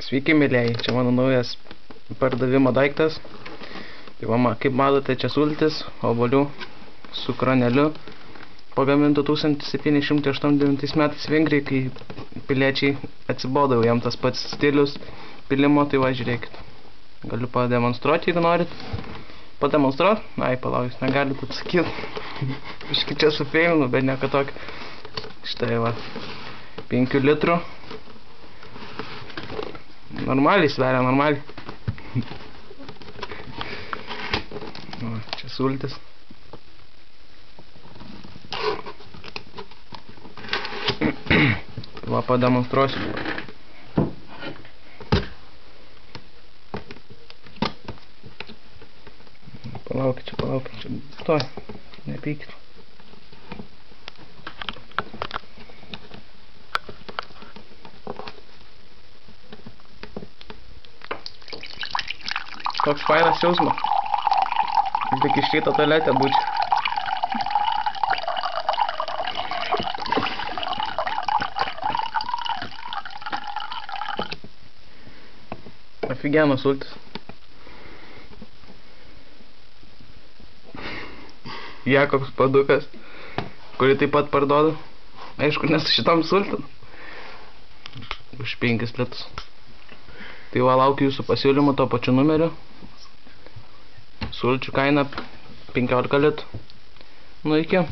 Sveiki, mėlėjai, čia mano naujas pardavimo daiktas. Tai va, kaip matote, čia sultis, obuolių su kraneliu. Pagamintų 1789 metais Vengrijai, kai piliečiai atsibodo jam tas pats stilius pilimo, tai va, žiūrėkit. Galiu pademonstruoti, jeigu norit. Pademonstruot? Ai, palauk, negalit atsakyti. Iškai čia su feiminu, bet nieko tokio. Štai va, 5 litrų. Normaliai sveria, normaliai. O, čia sultis. Va, pademonstruosiu. Palaukit čia. Stoj, nepykit. Toks fainas jausmas. Tik iš ryto tualete būčiau. Aфигенно sultis. Jakobs padukas, kurį taip pat parduodu. Aišku, ne su šitom sultim. Už 5 litrus. Tai va, laukiu jūsų pasiūlymų to pačiu numeriu. Sulčių kaina 15 litų. Nu, iki.